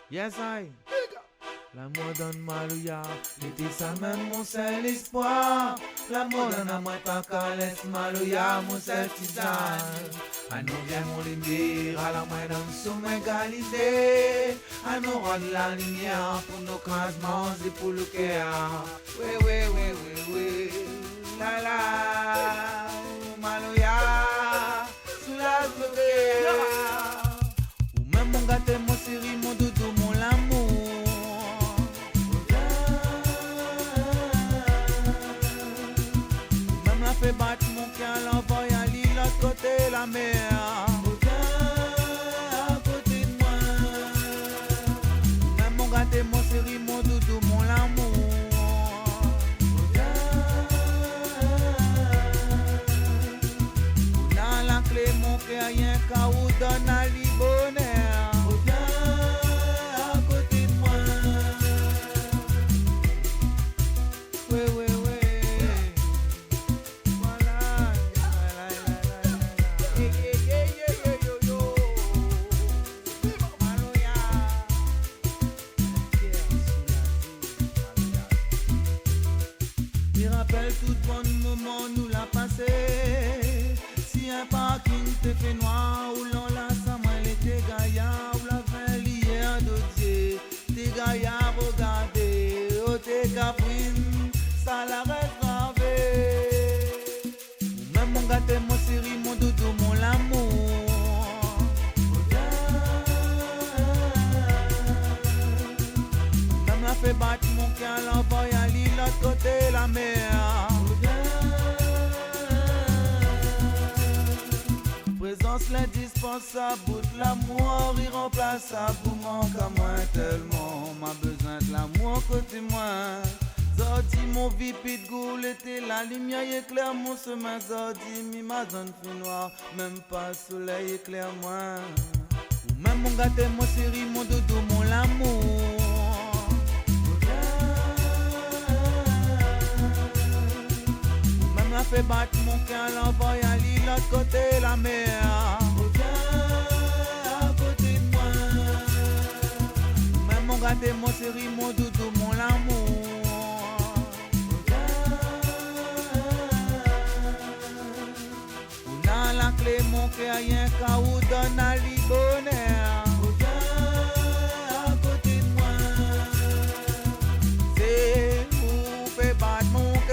Yes, I. L'amour donne malouya, l'été ça même mon seul espoir. L'amour donne à moi pas qu'à laisse malouya, mon seul tisane. À nous vient mon lumière, à la main d'un sommet égalisé. À nous rendre la lumière pour nos crasements et pour le cœur. Oui, oui, oui, oui, oui. La la, malouya, sous la gloire. Ou même mon gâteau, mon chéri, mon doudou, mon l'amour. Fait battre mon cœur, l'envoie à l'île, l'autre côté la mer. À côté de moi. Même mon gâté, mon chéri, mon doudou, mon l'amour. Dans la clé, mon cœur, y'a qu'à où donne à l'île bonheur. À côté de moi. Oui, oui, oui. Rappelle tout bon moment nous l'a passé. Si un parking te fait noir ou l'on l'a sa main l'été gaillard ou la fin l'hier d'odier. T'es gaillard regardez, oh t'es caprine, ça la reste gravée. Même mon gâté, mon chéri, mon doudou, mon l'amour. Même la fait battre mon cœur, l'envoie à l'île, l'autre côté la mer. Présence l'indispensable, bout de l'amour irremplaçable. Pour manque à moi tellement, m'a besoin de l'amour côté moi. Zordi mon vie pit goût, l'été la lumière éclaire mon chemin. Zordi mi ma zone fait noire, même pas soleil éclaire moi. Ou même mon gâté, mon chéri, mon doudou, mon l'amour. Même la fait battre mon cœur, l'envoie à l'île, l'autre côté la mer. À côté de moi. Même mon gâté, mon chéri, mon doudou, mon l'amour. Dans la clé, mon cœur, y'a qu'à où donne à l'île bonheur. À côté de moi. C'est où fait battre mon cœur.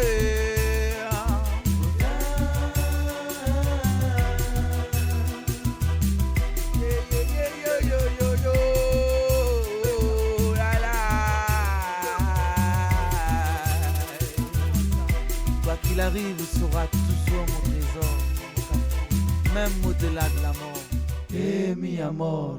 Quoi qu'il arrive, il sera toujours mon trésor, même au-delà de la mort. Et mi amor.